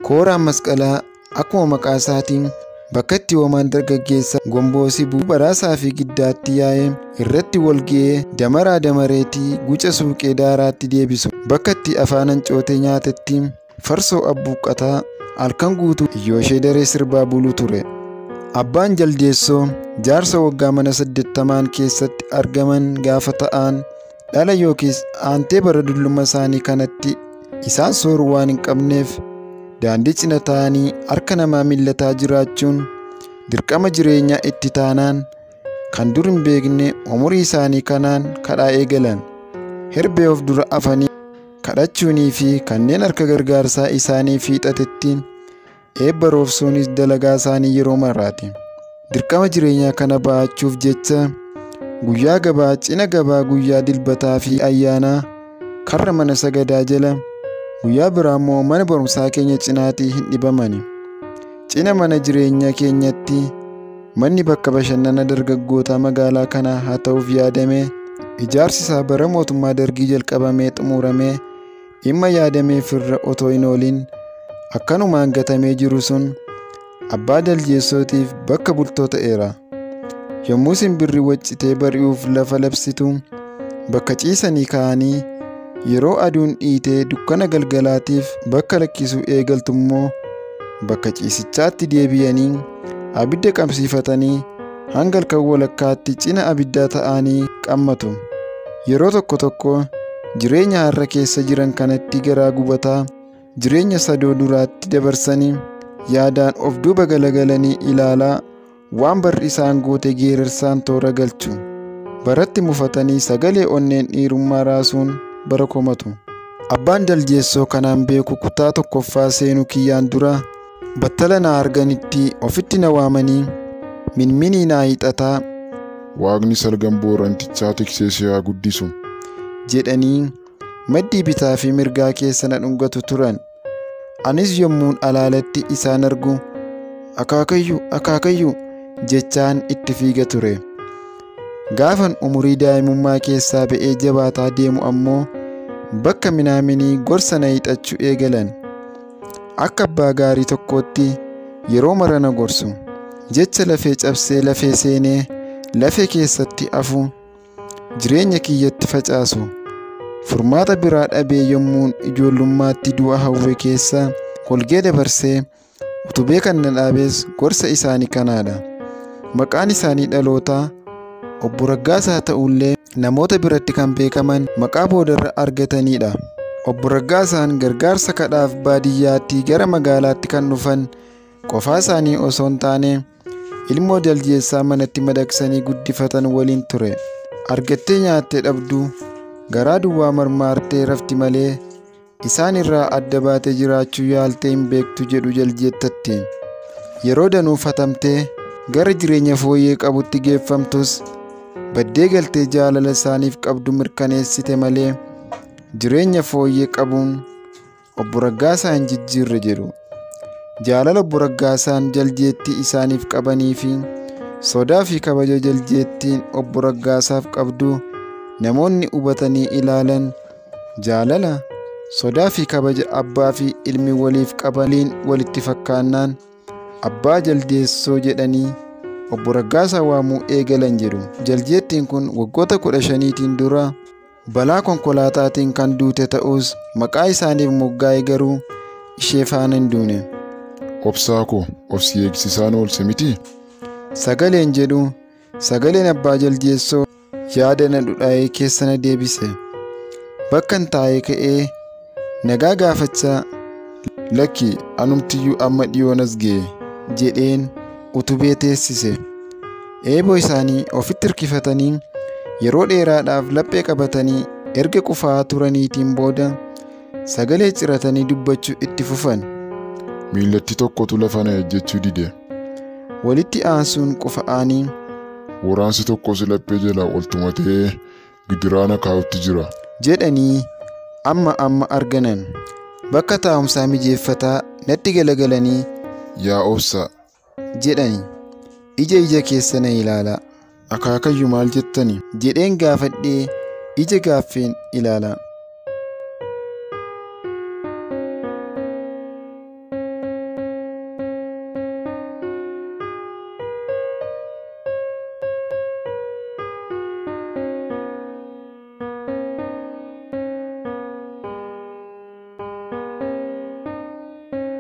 Kooraan masqalaa akkuma maqaa isaatiin bakka itti hoomaan dargaggeessa gomboosii baraasaa fi giddaatti yaa'ee irratti wal ga'ee damaraa damareetii guca suuqee daaraatti deebisu bakka itti afaan hancootee nyaatetti farsoo abbuuqqataa halkan guutuu iyyooshee daree sirbaa buluu ture. Abbaan jaldeessoo jaarsa waggaa mana 80 keessatti argaman gaafa ta'an dhala yookiis aantee bara dulluma isaanii kanatti isaan sooruu waan hin qabneef daandii cina ta'anii harka namaa millataa jiraachuun dirqama jireenyaa itti taanaan kan dur hin beekne umurii isaanii kanaan kadhaa eegalan. Herbee of dura afanii kadhachuunii fi kanneen harka gargaarsaa isaanii fiixatettiin eebba roobsuunis dalagaa isaanii yeroo maraati. Dirqama jireenyaa kana ba'achuuf jecha guyyaa gabaa cina gabaa guyyaa dilbataa fi ayyaanaa karra mana sagadaa jala guyyaa biraa immoo mana barumsaa keenya cinaatii hin dhibamani. Cina mana jireenyaa keenyatti manni bakka bashannana dargaggoota magaalaa kanaa haa ta'uuf yaadame ijaarsi isaa bara mootummaa dargii jalqabamee xumuramee dhimma yaadameef irra otoo hin oolin akkanumaan gatamee jiru sun abbaa daljeessootiif bakka bultoo ta'eera. Yommuu simbirri waccitee bari'uuf lafa labsitu bakka ciisanii ka'anii yeroo aduun dhiitee dukkana galgalaatiif bakka lakkisuu eegaltu immoo bakka ciisichaatti deebi'anii abidda qabsiifatanii hanga halkan walakkaatti cina abiddaa ta'anii qammatu. Yeroo tokko tokko jireenya har'a keessa jiran kanatti garaa gubataa jireenya sadoo duraatti dabarsanii yaadaan of duuba galagalanii ilaalaa waan barri isaan goote geerarsaan toora galchu. Baratti mufatanii sagalee onneen dhiirummaa raasuun bara komatu. Abbaan daljeessoo kanaan beeku kutaa tokkoffaa seenuu kiyyaan dura battala na arganitti ofitti na waamanii minminii naa hiixataa Waaqni salgan boorantichaa tiksee si haa guddisu jedhanii maddii bitaa fi mirgaa keessa na dhungatu turan. Anis yommuun alaalatti isaan argu akaakayyuu jechaan itti fiiga ture. Gaafan umurii daa'imummaa keessaa ba'ee jabaataa deemu ammoo bakka minaaminii gorsa na hiixachuu eegalan. Akka abbaa gaarii tokkootti yeroo mara na gorsu. Jecha lafee cabsee lafee seenee lafee keessatti afu jireenya kiyyatti facaasu. Furmaata biraa dhabee yommuun ijoollummaatti du'a hawwe keessa kolgee dabarsee utubee kan na dhaabees gorsa isaanii kanaadha. Maqaan isaanii dhalootaa Obbo Raggaasaa ta'ullee namoota biratti kan beekaman maqaa boodarra argatanidha. Obbo Raggaasaan gargaarsa kadhaaf baadiyyaatti gara magaalaatti kan dhufan qofaa isaanii osoo hin taane ilmoo daljeessaa manatti madaqsanii guddifatan waliin ture. Argattee nyaattee dhabduu garaa duwwaa marmaartee rafti malee isaan irraa adda baatee jiraachuu yaaltee hin beektu jedhu jaljeettatti. Yeroo danuufatamtee gara jireenya fooyyee qabutti geeffamtus baddee galtee jaalala isaaniif qabdu mirkaneessite malee jireenya fooyyee qabuun Obbo Raggaasaa hin jijjiirre jedhu. Jaalala Obbo Raggaasaan jaljeettii isaaniif qabanii fi sodaa fi kabaja jaljeettiin Obbo Raggaasaaf qabdu namoonni hubatanii ilaalan jaalala sodaa fi kabaja abbaa fi ilmi waliif qabaniin walitti fakkaannaan abbaa jaldeessoo jedhanii Obbo Raggaasaa waamuu eegalan jedhu. Jaljeettiin kun waggoota 15tiin dura balaa konkolaataatiin kan duute ta'us maqaa isaaniif moggaa'e garuu ishee faana hin duune. Obsaa koo obsi eegsisaan oolse miti? Sagaleen jedhu sagaleen abbaa jaldeessoo yaada na dhudhaa'ee keessa na deebise. Bakkan taa'ee ka'ee nagaa gaafachaa lakki anumtiyyuu amma dhiyoonas ga'e jedheen utubee teessise. Eeboo isaanii ofitti hirkifatanii yeroo dheeraadhaaf laphee qabatanii erga qufaa turaniitiin booda sagalee ciratanii dubbachuu itti fufan. Miillatti tokkotu lafa na ejjechuu dide. Walitti aansuun qufa'anii waraansi tokkos laphee jalaa ol tumatee gidiraana kaa'utti jira jedhanii amma arganan. Bakka taa'umsaa mijeeffataa natti galagalanii yaa obsaa jedhani. Ija keessa na ilaalaa. Akaakayyuu maal jettani? jedheen gaafadhee ija gaaffeen ilaala.